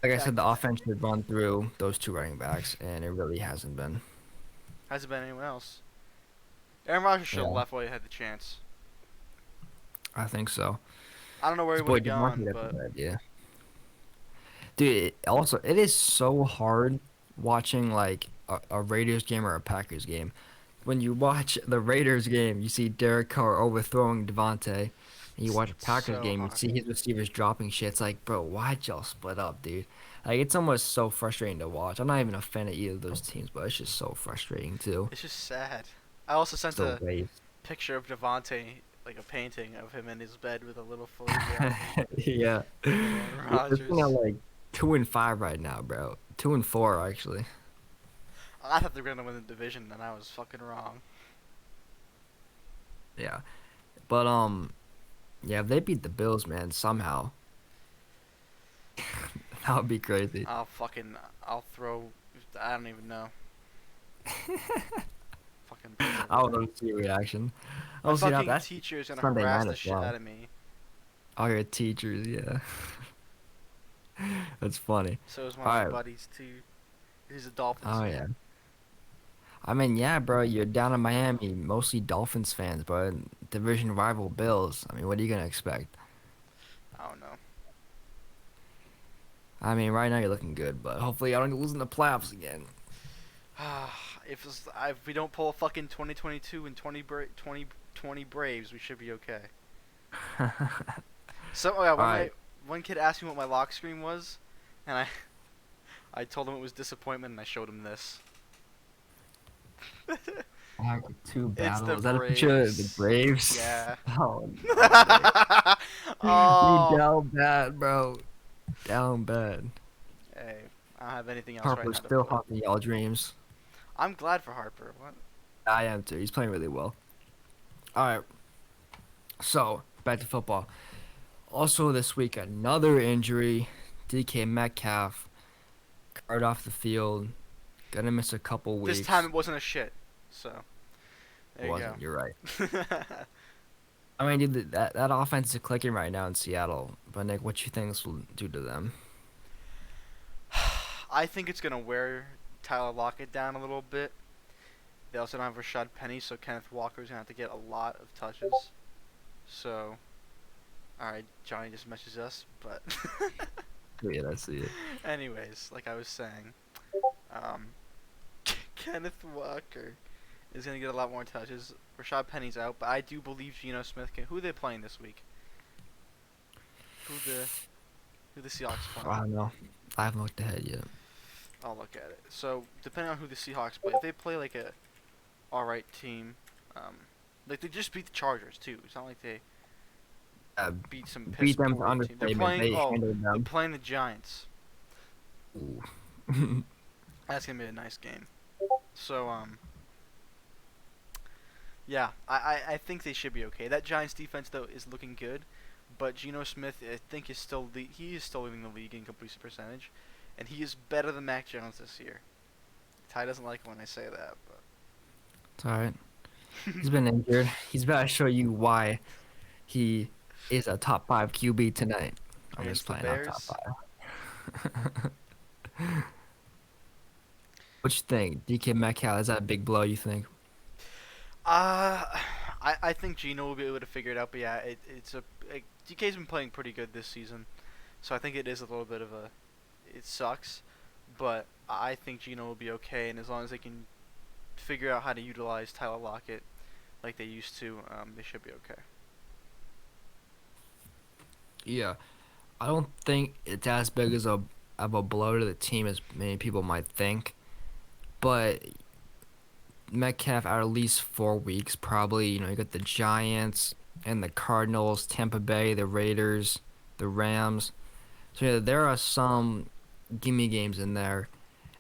B: Like I said,
A: Fact
B: the offense should run through those two running backs, and it really hasn't been.
A: hasn't been anyone else. Aaron Rodgers should have
B: Yeah,
A: left while he had the chance.
B: I think so.
A: I don't know where
B: His
A: he would
B: boy
A: have
B: DeMarcus
A: gone,
B: had
A: but
B: a bad idea. Dude, it is so hard watching like a Raiders game or a Packers game. When you watch the Raiders game, you see Derek Carr overthrowing Devontae. And you watch a
A: it's
B: Packers
A: so
B: game, you
A: hard.
B: see his receivers dropping shit. It's like, bro, why'd y'all split up, dude? Like, it's almost so frustrating to watch. I'm not even a fan of either of those teams, but it's just so frustrating, too.
A: It's just sad. I also sent
B: The
A: a
B: way.
A: picture of Devontae, like a painting of him in his bed with a little fuzzy around him.
B: Yeah.
A: And Aaron
B: We're sitting at
A: Rodgers.
B: like 2-5 right now, bro. 2-4, actually.
A: I thought they were gonna win the division, and I was fucking wrong.
B: Yeah. But, yeah, if they beat the Bills, man, somehow, that would be crazy.
A: I'll throw. I don't even know. Fucking throw
B: I
A: a
B: would
A: rock.
B: love to see your reaction.
A: My
B: Oh, see, now
A: fucking
B: that's
A: teacher is gonna
B: Sunday
A: harass
B: night
A: the
B: as
A: shit
B: well.
A: out of me.
B: All your teachers, yeah. That's funny.
A: So is one of
B: All
A: my
B: right.
A: buddies too. He's a Dolphins
B: Oh, yeah.
A: fan.
B: I mean, yeah, bro, you're down in Miami, mostly Dolphins fans, but division rival Bills. I mean, what are you gonna expect?
A: I don't know.
B: I mean, right now you're looking good, but hopefully I don't lose in the playoffs again.
A: If we don't pull a fucking 2022 and 2020 Braves, we should be okay. So oh yeah,
B: All right.
A: one kid asked me what my lock screen was, and I told him it was disappointment, and I showed him this.
B: Two
A: It's the
B: battles. Is that a picture of the
A: Braves.
B: Braves?
A: Yeah.
B: Oh, no, bro. You
A: Oh.
B: down bad, bro. Down bad.
A: Hey, I don't have anything else right
B: Harper's
A: now to
B: still
A: put.
B: haunting y'all dreams.
A: I'm glad for Harper. What?
B: I am too. He's playing really well. All right. So back to football. Also this week, another injury. DK Metcalf carted off the field. Gonna miss a couple weeks.
A: This time it wasn't a shit. So there
B: It
A: you
B: wasn't. You're right.
A: go.
B: I mean, dude, that offense is clicking right now in Seattle. But Nick, what you think this will do to them?
A: I think it's gonna wear Tyler Lockett down a little bit. They also don't have Rashad Penny, so Kenneth Walker's gonna have to get a lot of touches. So, all right, Johnny just messages us, but
B: Yeah, I see it.
A: anyways, like I was saying, um, Kenneth Walker is gonna get a lot more touches. Rashad Penny's out, but I do believe Geno Smith can. Who are they playing this week? Who the Seahawks
B: I
A: playing?
B: don't know. I haven't looked ahead yet.
A: I'll look at it. So depending on who the Seahawks play, if they play like a alright team, like they just beat the Chargers too. It's not like they
B: Uh,
A: beat some piss
B: beat them to
A: poor team. They're
B: understatement. They
A: playing.
B: handled
A: They're
B: them.
A: playing the Giants.
B: Ooh.
A: That's gonna be a nice game. So yeah, I think they should be okay. That Giants defense though is looking good, but Geno Smith I think is still he is still leading the league in completion percentage, and he is better than Mac Jones this year. Ty doesn't like it when I say that, but
B: It's alright. He's been injured. He's about to show you why he is a top 5 QB tonight. I'm
A: against
B: just
A: the
B: playing out top
A: Bears.
B: 5. What you think? DK Metcalf, is that a big blow, you think?
A: Uh, I think Gino will be able to figure it out, but yeah, DK's been playing pretty good this season, so I think it is a little bit of a, it sucks, but I think Gino will be okay, and as long as they can figure out how to utilize Tyler Lockett like they used to, they should be okay.
B: Yeah, I don't think it's as big as a of a blow to the team as many people might think. But Metcalf out at least 4 weeks, probably. You know, you got the Giants and the Cardinals, Tampa Bay, the Raiders, the Rams. So yeah, there are some gimme games in there.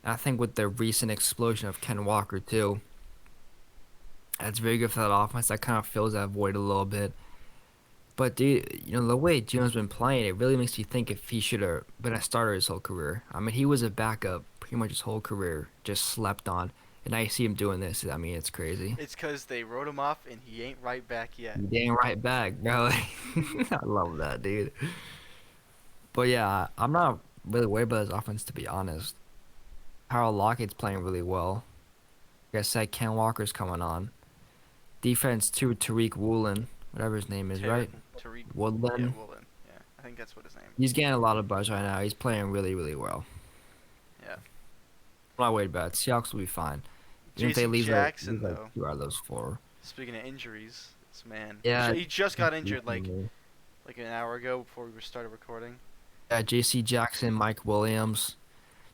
B: And I think with the recent explosion of Ken Walker too, that's very good for that offense. That kind of fills that void a little bit. But dude, you know the way Juno's been playing, it really makes you think if he should have been a starter his whole career. I mean, he was a backup pretty much his whole career, just slept on, and now you see him doing this. I mean, it's crazy.
A: It's because they wrote him off and he ain't right back yet.
B: He dang right back, bro. I love that, dude. But yeah, I'm not really worried about his offense to be honest. Harold Lockett's playing really well. Like I said, Ken Walker's coming on. Defense too, Tariq Woolen, whatever his name is,
A: Tariq,
B: right?
A: Tariq, yeah,
B: Woodland.
A: Woolen. Yeah, I think that's what his name
B: He's
A: is.
B: getting a lot of buzz right now. He's playing really, really well.
A: Yeah.
B: I'm not worried about it. Seahawks will be fine. Even if they
A: J.C.
B: lose
A: Jackson
B: like
A: though.
B: two out of those four.
A: Speaking of injuries, this man,
B: Yeah,
A: he just got injured like an hour ago before we started recording.
B: J.C. Jackson, Mike Williams.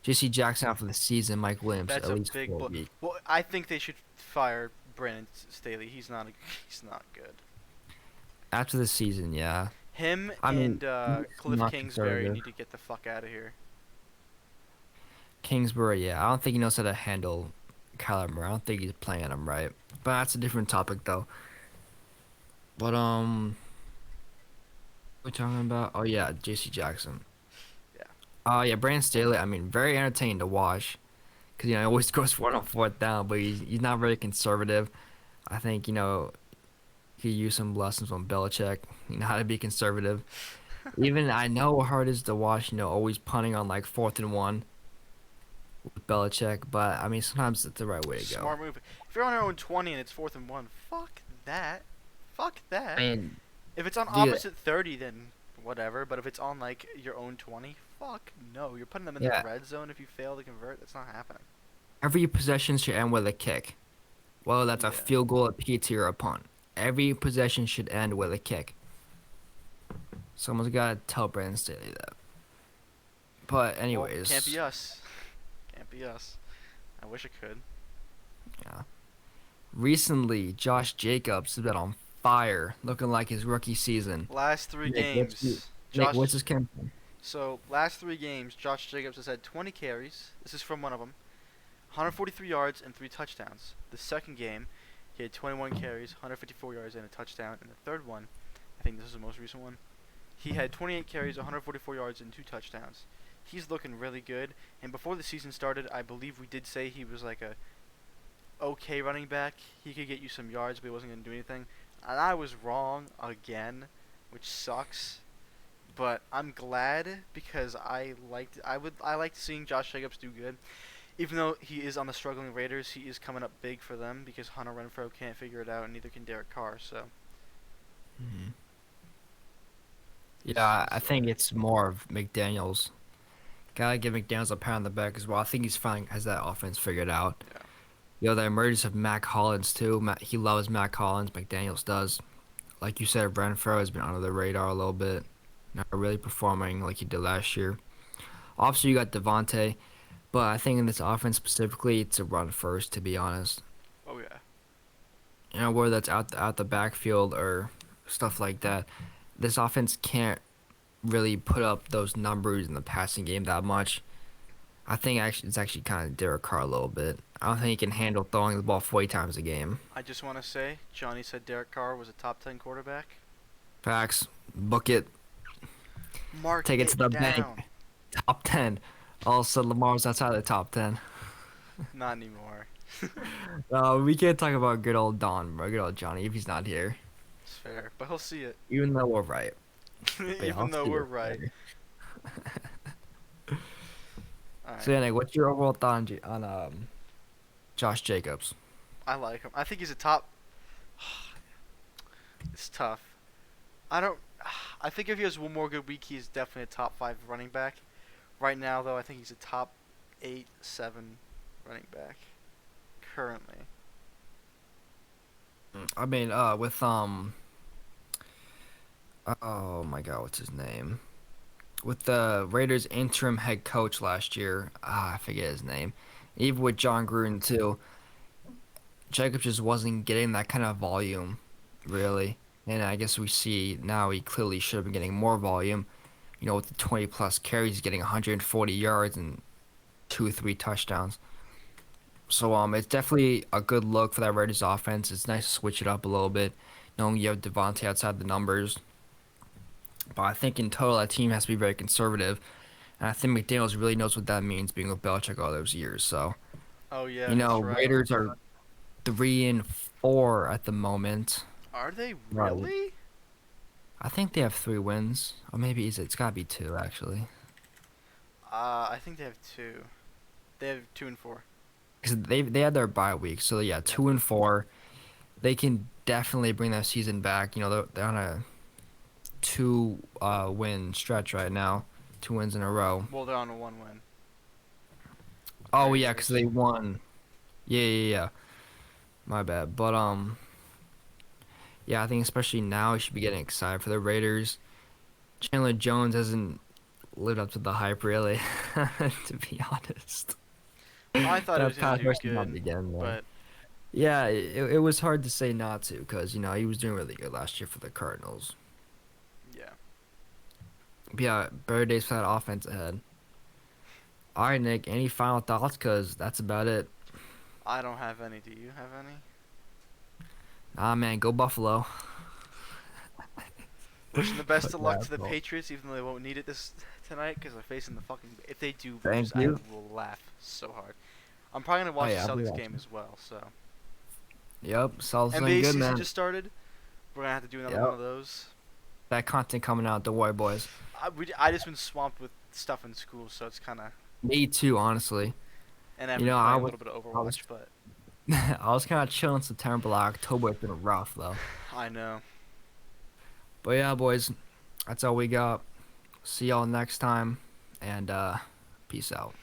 B: J.C. Jackson out for the season. Mike Williams
A: That's
B: at
A: a
B: least
A: big
B: four
A: blow.
B: weeks.
A: Well, I think they should fire Brandon Staley. He's not good.
B: After the season, yeah.
A: Him
B: I mean,
A: and
B: he's
A: Cliff
B: not
A: Kingsbury
B: conservative.
A: need to get the fuck out of here.
B: Kingsbury, yeah. I don't think he knows how to handle Kyler Murray. I don't think he's playing him right. But that's a different topic, though. But what are we talking about? Oh yeah, J.C. Jackson.
A: Yeah.
B: Yeah, Brandon Staley. I mean, very entertaining to watch, cause he always goes for it on fourth down, but he's not very conservative. I think he used some lessons from Belichick. You know how to be conservative. Even I know how hard it is to watch. Always punting on like 4th and 1 with Belichick, but I mean sometimes it's the right way to go.
A: Smart move. If you're on your own 20 and it's 4th and 1, fuck that. Fuck
B: I
A: that.
B: mean,
A: If it's on
B: dude,
A: opposite 30, then whatever. But if it's on like your own 20, fuck no. You're putting them in the
B: yeah,
A: red zone if you fail to convert. That's not happening.
B: every possession should end with a kick. Whether that's a
A: Yeah.
B: field goal, a PAT, or a punt. Every possession should end with a kick. Someone's got to tell Brandon Staley that. But
A: Well, can't be
B: anyways,
A: us. Can't be us. I wish it could.
B: yeah. Recently, Josh Jacobs has been on fire, looking like his rookie season.
A: Last three
B: Nick,
A: games,
B: what's
A: Josh.
B: his campaign?
A: So last 3 games, Josh Jacobs has had 20 carries. This is from one of them. 143 yards and 3 touchdowns. The second game, he had 21 carries, 154 yards and a touchdown. And the third one, I think this is the most recent one, he had 28 carries, 144 yards and 2 touchdowns. He's looking really good. And before the season started, I believe we did say he was like a okay running back. He could get you some yards, but he wasn't going to do anything. And I was wrong again, which sucks. But I'm glad because I liked seeing Josh Jacobs do good. Even though he is on the struggling Raiders, he is coming up big for them because Hunter Renfro can't figure it out, and neither can Derek Carr. So
B: Mhm.
A: he's,
B: Yeah, I
A: he's
B: think it's more of McDaniels. Gotta give McDaniels a pat on the back as well. I think he's finally has that offense figured out.
A: yeah.
B: The emergence of Mac Hollins too. He loves Mac Hollins. McDaniels does. Like you said, Renfro has been under the radar a little bit. Not really performing like he did last year. Obviously, you got Devontae, but I think in this offense specifically, it's a run first. To be honest,
A: Oh yeah.
B: whether that's out the backfield or stuff like that, this offense can't really put up those numbers in the passing game that much. I think actually it's actually kind of Derek Carr a little bit. I don't think he can handle throwing the ball 40 times a game.
A: I just want to say, Johnny said Derek Carr was a top 10 quarterback.
B: Facts, book it,
A: Mark
B: take it to the bank.
A: down.
B: Top 10. Also, Lamar's outside the top 10.
A: Not anymore.
B: We can't talk about good old Don or good old Johnny if he's not here.
A: It's fair, but he'll see it.
B: Even though we're right. But yeah,
A: Even
B: I'll
A: though
B: see
A: we're
B: it
A: right.
B: later.
A: All right.
B: So, Yannick, what's your overall thought on Josh Jacobs?
A: I like him. I think he's a top. It's tough. I don't. I think if he has one more good week, he's definitely a top 5 running back. Right now, though, I think he's a top 8, 7 running back currently.
B: I mean, with Oh my God, what's his name? With the Raiders interim head coach last year. I forget his name. Even with John Gruden too, Jacobs just wasn't getting that kind of volume, really. And I guess we see now he clearly should have been getting more volume. With the 20 plus carries, getting 140 yards and 2 or 3 touchdowns. So it's definitely a good look for that Raiders offense. It's nice to switch it up a little bit, knowing you have Devontae outside the numbers. But I think in total, that team has to be very conservative. And I think McDaniels really knows what that means being with Belichick all those years. So,
A: Oh yeah, that's right.
B: Raiders are 3-4 at the moment.
A: Are they
B: Right.
A: really?
B: I think they have 3 wins. Or maybe it's got to be two, actually.
A: I think they have two. They have 2-4.
B: Because they had their bye week. So, yeah,
A: Yep.
B: 2-4. They can definitely bring that season back. They're on a two win stretch right now. 2 wins in a row.
A: Well, they're on a 1 win.
B: Oh, yeah, because
A: Raiders.
B: they won. Yeah, yeah, yeah. My bad. But, yeah, I think especially now you should be getting excited for the Raiders. Chandler Jones hasn't lived up to the hype, really, to be honest.
A: I thought it
B: That
A: was gonna
B: pass
A: do
B: rush is not
A: good,
B: again, man.
A: but
B: Yeah, it was hard to say not to because, he was doing really good last year for the Cardinals.
A: yeah.
B: But yeah, better days for that offense ahead. All right, Nick, any final thoughts? Because that's about it.
A: I don't have any. Do you have any?
B: Ah, man, go Buffalo.
A: Wishing the best
B: Fuck
A: of luck
B: that,
A: to the
B: bro.
A: Patriots, even though they won't need it this tonight, because they're facing the fucking. If they do lose,
B: Thank
A: I
B: you.
A: will laugh so hard. I'm probably gonna
B: Oh,
A: watch
B: yeah,
A: the
B: I'll be
A: Celtics game
B: watching.
A: as well. So
B: Yep, Sal's doing
A: NBA
B: good,
A: season
B: man.
A: just started. We're gonna have to do another one
B: Yep.
A: of those.
B: That content coming out, don't worry, boys.
A: I just been swamped with stuff in school, so it's kind of.
B: Me too, honestly.
A: And I've
B: You
A: been
B: know, I
A: playing a
B: was,
A: little bit of
B: I was,
A: Overwatch, but
B: I was kind of chilling in September, but October has been rough, though.
A: I know.
B: But yeah, boys, that's all we got. See y'all next time, and peace out.